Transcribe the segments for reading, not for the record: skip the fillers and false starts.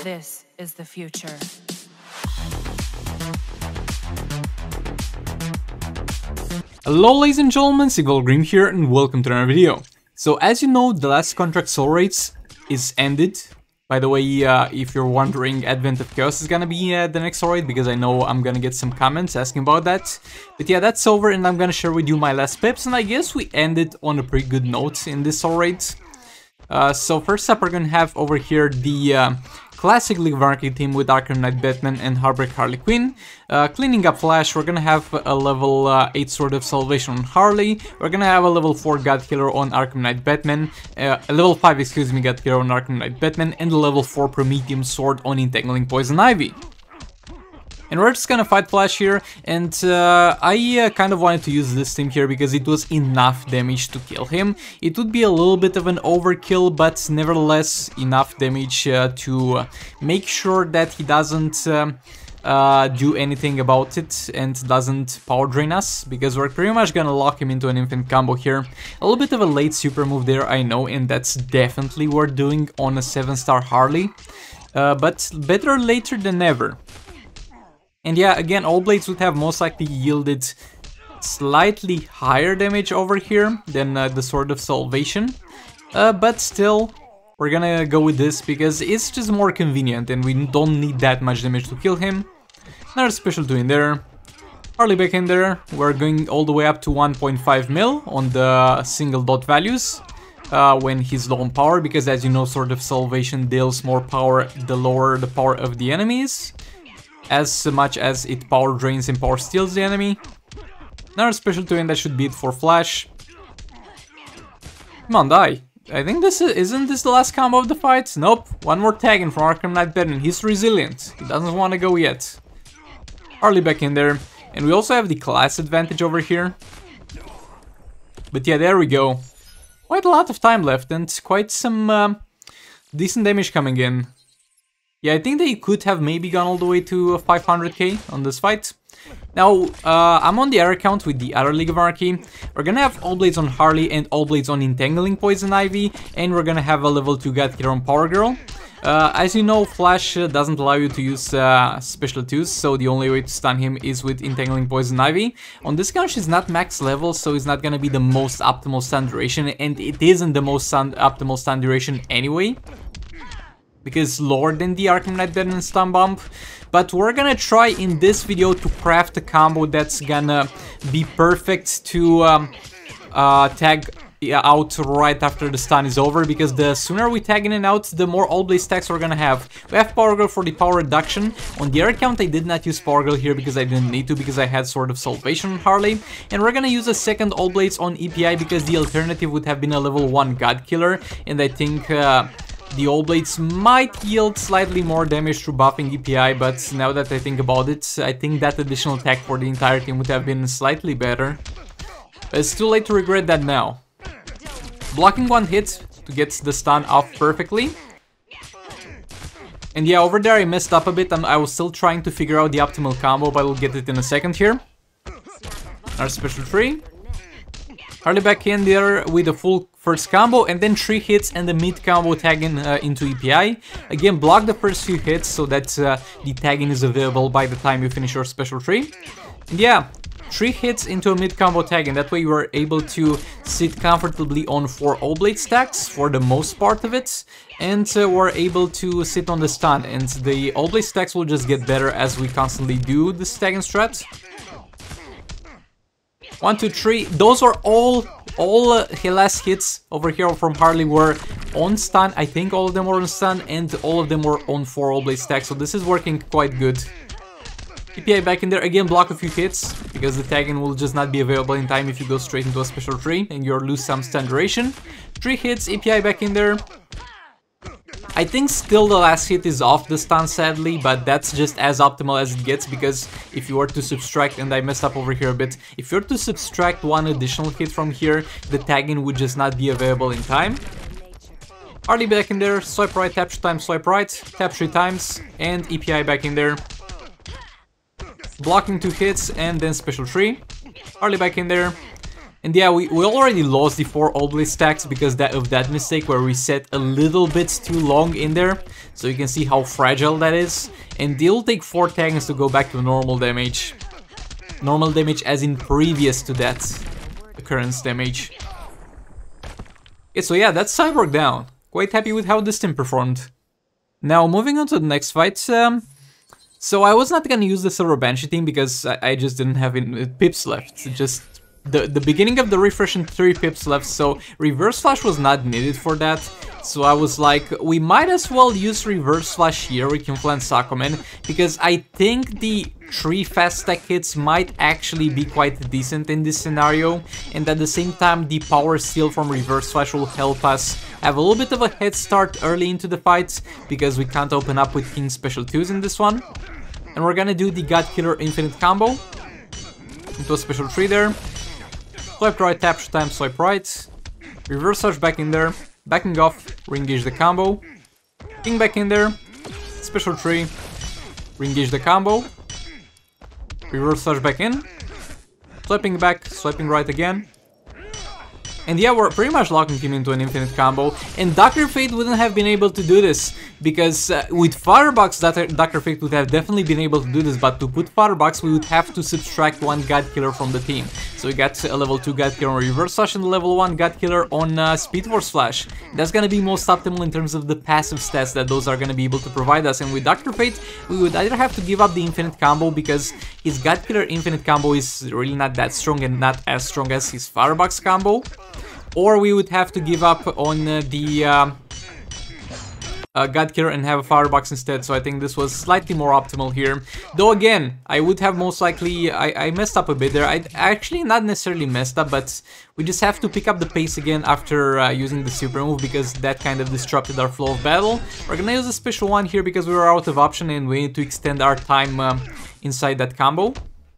This is the future. Hello ladies and gentlemen, Green here and welcome to another video. So as you know, the last contract soul rates is ended. By the way, if you're wondering, Advent of Chaos is gonna be the next soul rate, because I know I'm gonna get some comments asking about that. But yeah, that's over and I'm gonna share with you my last pips, and I guess we ended on a pretty good note in this soul rate. So first up, we're gonna have over here the classic League of Anarchy team with Arkham Knight Batman and Heartbreak Harley Quinn. Cleaning up Flash, we're gonna have a level 8 Sword of Salvation on Harley. We're gonna have a level 4 God Killer on Arkham Knight Batman. A level 5, excuse me, God Killer on Arkham Knight Batman. And a level 4 Prometheum Sword on Entangling Poison Ivy. And we're just gonna fight Flash here, and I kind of wanted to use this team here because it was enough damage to kill him. It would be a little bit of an overkill, but nevertheless enough damage to make sure that he doesn't do anything about it and doesn't power drain us, because we're pretty much gonna lock him into an infinite combo here. A little bit of a late super move there, I know, and that's definitely worth doing on a 7-star Harley, but better later than never. And yeah, again, All Blades would have most likely yielded slightly higher damage over here than the Sword of Salvation. But still, we're gonna go with this because it's just more convenient and we don't need that much damage to kill him. Another special 2 in there. Harley back in there. We're going all the way up to 1.5 mil on the single dot values when he's low on power, because as you know, Sword of Salvation deals more power the lower the power of the enemies, as much as it power drains and power steals the enemy. Another special 2, and that should be it for Flash. Come on, die. I think isn't this the last combo of the fight? Nope, one more tag in from Arkham Knight Batman. He's resilient, he doesn't want to go yet. Harley back in there, and we also have the class advantage over here. But yeah, there we go. Quite a lot of time left and quite some decent damage coming in. Yeah, I think they could have maybe gone all the way to 500k on this fight. Now, I'm on the air account with the other League of Anarchy. We're gonna have All Blades on Harley and All Blades on Entangling Poison Ivy, and we're gonna have a level 2 God Killer on Power Girl. As you know, Flash doesn't allow you to use special 2s, so the only way to stun him is with Entangling Poison Ivy. On this count, she's not max level, so it's not gonna be the most optimal stun duration, and it isn't the most optimal stun duration anyway, because lower than the Arkham Knight Batman stun bump. But we're gonna try in this video to craft a combo that's gonna be perfect to tag out right after the stun is over, because the sooner we tag in and out, the more All Blade stacks we're gonna have. We have Power Girl for the power reduction. On the air account, I did not use Power Girl here because I didn't need to, because I had Sword of Salvation on Harley. And we're gonna use a second All Blades on EPI because the alternative would have been a level 1 God Killer, and I think the All Blades might yield slightly more damage through buffing EPI, but now that I think about it, I think that additional attack for the entire team would have been slightly better. But it's too late to regret that now. Blocking one hit to get the stun off perfectly. And yeah, over there I messed up a bit, and I was still trying to figure out the optimal combo, but we'll get it in a second here. Our special 3. Harley back in there with a full first combo, and then 3 hits and the mid combo tagging into EPI. Again, block the first few hits so that the tagging is available by the time you finish your special 3. And yeah, 3 hits into a mid combo tag, and that way you are able to sit comfortably on 4 All Blade stacks for the most part of it, and we're able to sit on the stun, and the All Blade stacks will just get better as we constantly do the tagging strat. 1, 2, 3. Those are all last hits over here from Harley were on stun. I think all of them were on stun, and all of them were on 4 All Blade stacks, so this is working quite good. EPI back in there, again block a few hits, because the tagging will just not be available in time if you go straight into a special 3 and you lose some stun duration. 3 hits, EPI back in there. I think still the last hit is off the stun, sadly, but that's just as optimal as it gets, because if you were to subtract, and I messed up over here a bit, if you were to subtract 1 additional hit from here, the tagging would just not be available in time. Harley back in there, swipe right, tap 3 times, swipe right, tap 3 times, and EPI back in there. Blocking 2 hits, and then special 3. Harley back in there. And yeah, we already lost the 4 All Blade stacks because of that mistake where we set a little bit too long in there. So you can see how fragile that is. And they'll take 4 taggings to go back to normal damage. Normal damage as in previous to that occurrence damage. Okay, so yeah, that's Cyborg down. Quite happy with how this team performed. Now, moving on to the next fight. So I was not gonna use the Silver Banshee team because I just didn't have pips left. Just the beginning of the refresh and 3 pips left, so Reverse Flash was not needed for that. So I was like, we might as well use Reverse Flash here with Kinfla and Sakomen, because I think the 3 fast stack hits might actually be quite decent in this scenario, and at the same time the power steal from Reverse Flash will help us have a little bit of a head start early into the fights, because we can't open up with King Special 2s in this one. And we're gonna do the God Killer Infinite combo into a Special 3 there. Swipe right, tap time, swipe right. Reverse Flash back in there. Backing off, re-engage the combo. King back in there. Special 3. Re-engage the combo. Reverse Flash back in. Swiping back, swiping right again. And yeah, we're pretty much locking him into an infinite combo. And Dr. Fate wouldn't have been able to do this, because with Firebox, Dr. Fate would have definitely been able to do this, but to put Firebox, we would have to subtract 1 God Killer from the team. So we got a level 2 God Killer on Reverse Flash and a level 1 God Killer on Speed Force Flash. That's gonna be most optimal in terms of the passive stats that those are gonna be able to provide us. And with Dr. Fate, we would either have to give up the infinite combo, because his God Killer infinite combo is really not that strong and not as strong as his Firebox combo. Or we would have to give up on the God Killer and have a Firebox instead, so I think this was slightly more optimal here. Though again, I would have most likely, I messed up a bit there. I actually not necessarily messed up, but we just have to pick up the pace again after using the super move, because that kind of disrupted our flow of battle. We're gonna use a special 1 here because we were out of option and we need to extend our time inside that combo.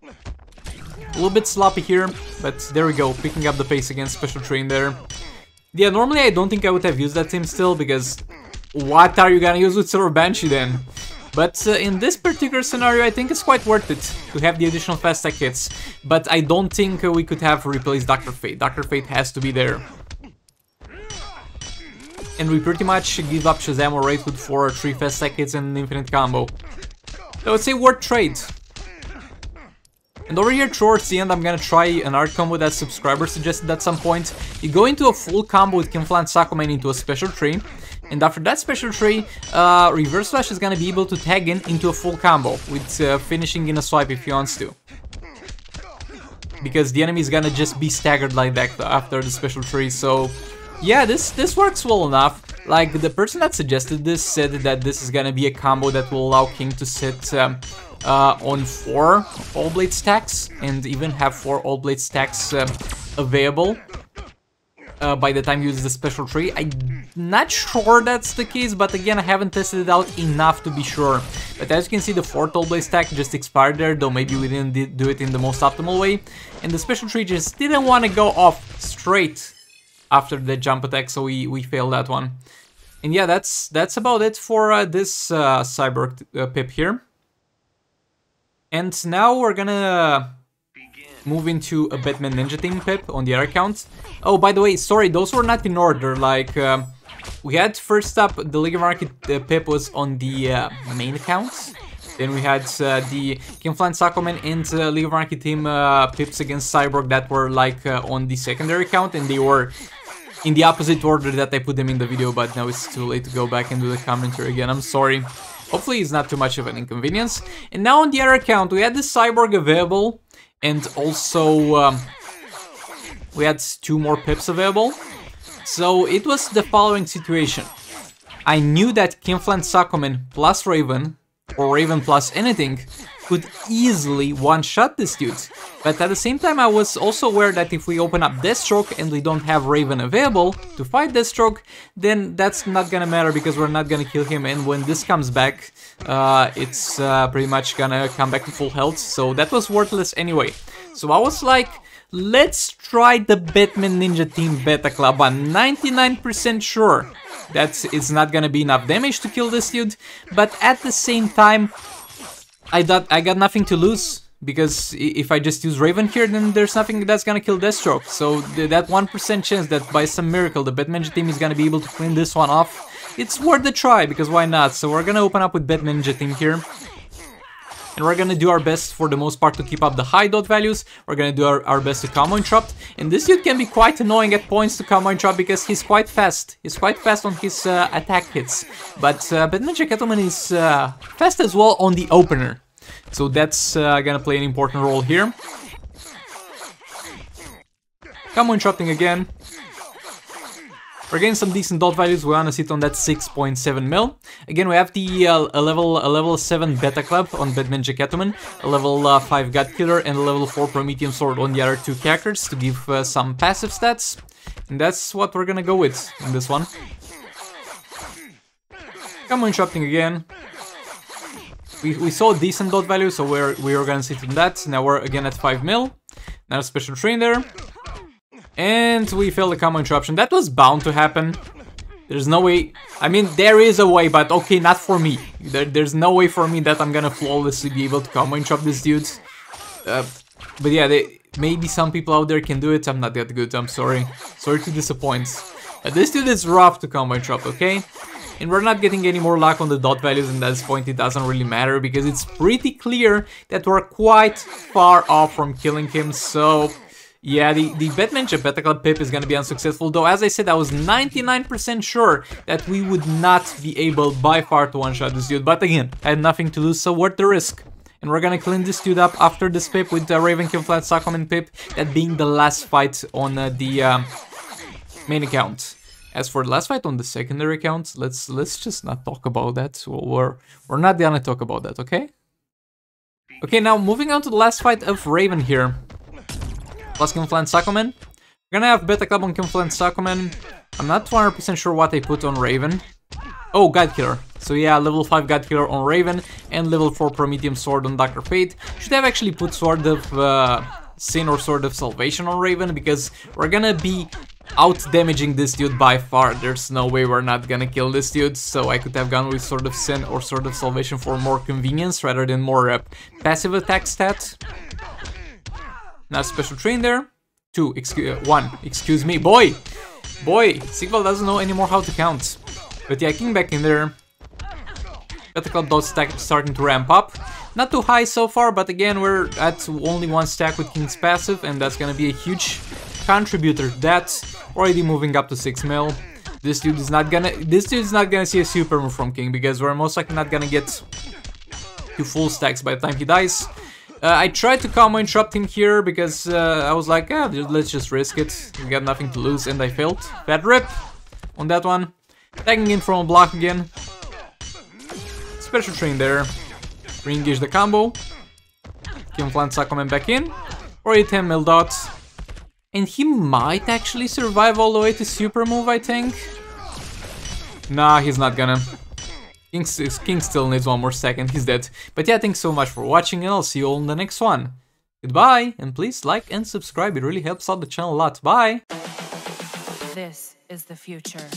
A little bit sloppy here, but there we go, picking up the pace against Special 3 in there. Yeah, normally I don't think I would have used that team still, because what are you gonna use with Silver Banshee then? But in this particular scenario, I think it's quite worth it to have the additional fast stack hits. But I don't think we could have replaced Dr. Fate. Dr. Fate has to be there. And we pretty much give up Shazam or Wraith with 4 or 3 fast stack hits and an infinite combo. So I would say worth trade. And over here towards the end, I'm gonna try an art combo that subscriber suggested at some point. You go into a full combo with Kinfla and Sakomen into a Special 3. And after that Special 3, Reverse Flash is gonna be able to tag in into a full combo with finishing in a swipe if he wants to. Because the enemy is gonna just be staggered like that after the Special 3, so yeah, this works well enough. Like, the person that suggested this said that this is gonna be a combo that will allow King to sit on 4 All Blade stacks and even have 4 All Blade stacks available by the time you use the Special 3. I'm not sure that's the case, but again, I haven't tested it out enough to be sure. But as you can see, the 4th All Blade stack just expired there, though maybe we didn't do it in the most optimal way. And the Special 3 just didn't want to go off straight after the jump attack, so we failed that one. And yeah, that's about it for this Cyborg pip here. And now we're gonna move into a Batman Ninja Team pip on the other account. Oh, by the way, sorry, those were not in order. Like, we had first up the League of Anarchy pip was on the main account. Then we had the Kinfla and Sakomen and League of Anarchy team pips against Cyborg that were like on the secondary account, and they were in the opposite order that I put them in the video, but now it's too late to go back and do the commentary again. I'm sorry. Hopefully it's not too much of an inconvenience. And now on the other account, we had the Cyborg available, and also we had 2 more pips available. So it was the following situation. I knew that Kinfla and Sakomen plus Raven, or Raven plus anything, could easily one-shot this dude. But at the same time, I was also aware that if we open up Deathstroke and we don't have Raven available to fight Deathstroke, then that's not gonna matter because we're not gonna kill him, and when this comes back, it's pretty much gonna come back to full health, so that was worthless anyway. So I was like, let's try the Batman Ninja Team Beta Club. I'm 99% sure that it's not gonna be enough damage to kill this dude, but at the same time, I got nothing to lose. because if I just use Raven here, then there's nothing that's gonna kill Deathstroke. So that 1% chance that by some miracle the Batman Ninja team is gonna be able to clean this one off, it's worth a try, because why not? So we're gonna open up with Batman Ninja team here. And we're gonna do our best for the most part to keep up the high dot values. We're gonna do our best to combo interrupt. And this dude can be quite annoying at points to combo interrupt because he's quite fast. He's quite fast on his attack hits. But Batman Ninja is fast as well on the opener. So that's gonna play an important role here. Combo interrupting again. We're getting some decent dot values. We wanna sit on that 6.7 mil. Again, we have the a level 7 Beta Club on Batman Ninja, a level 5 God Killer, and a level 4 Promethean Sword on the other two characters to give some passive stats. And that's what we're gonna go with in this one. Combo interrupting again. We saw a decent dot value, so we are gonna sit on that. Now we're again at 5 mil. Now special train there. And we failed the combo interruption. That was bound to happen. There's no way. I mean, there is a way, but okay, not for me. There's no way for me that I'm gonna flawlessly be able to combo interrupt this dude. But yeah, maybe some people out there can do it. I'm not that good, I'm sorry. Sorry to disappoint. This dude is rough to combo interrupt, okay? And we're not getting any more luck on the dot values, and at this point it doesn't really matter, because it's pretty clear that we're quite far off from killing him, so... yeah, the Batman Ninja Beta Club pip is gonna be unsuccessful, though as I said, I was 99% sure that we would not be able by far to one-shot this dude, but again, I had nothing to lose, so worth the risk. And we're gonna clean this dude up after this pip with the Raven Kill Flat Suckerman pip, that being the last fight on the main account. As for the last fight on the secondary account, let's just not talk about that. We're not gonna talk about that, okay? Okay, now moving on to the last fight of Raven here. Plus Kinflant Suckerman. We're gonna have Beta Club on Kinflant Suckerman. I'm not 200% sure what I put on Raven. Oh, God Killer. So yeah, level 5 God Killer on Raven and level 4 Promethean Sword on Dr. Fate. Should have actually put Sword of Sin or Sword of Salvation on Raven, because we're gonna be out-damaging this dude by far. There's no way we're not gonna kill this dude, so I could have gone with Sword of Sin or Sword of Salvation for more convenience rather than more passive attack stat. Now special train there. 1, excuse me, boy! Sigval doesn't know anymore how to count. But yeah, King back in there. Beta Club dot stack starting to ramp up. Not too high so far, but again, we're at only 1 stack with King's passive, and that's gonna be a huge contributor to that. Already moving up to 6 mil. This dude is not gonna see a super move from King, because we're most likely not gonna get to full stacks by the time he dies. I tried to combo interrupt him here because I was like, yeah, let's just risk it. We got nothing to lose, and I failed. Bad rip on that one. Tagging in from a block again. Special train there. Re-engage the combo. Kinflant Suckerman back in. Or a 10 mil dot. And he might actually survive all the way to super move, I think. Nah, he's not gonna. King still needs 1 more second, he's dead. But yeah, thanks so much for watching, and I'll see you all in the next one. Goodbye, and please like and subscribe, it really helps out the channel a lot. Bye! This is the future.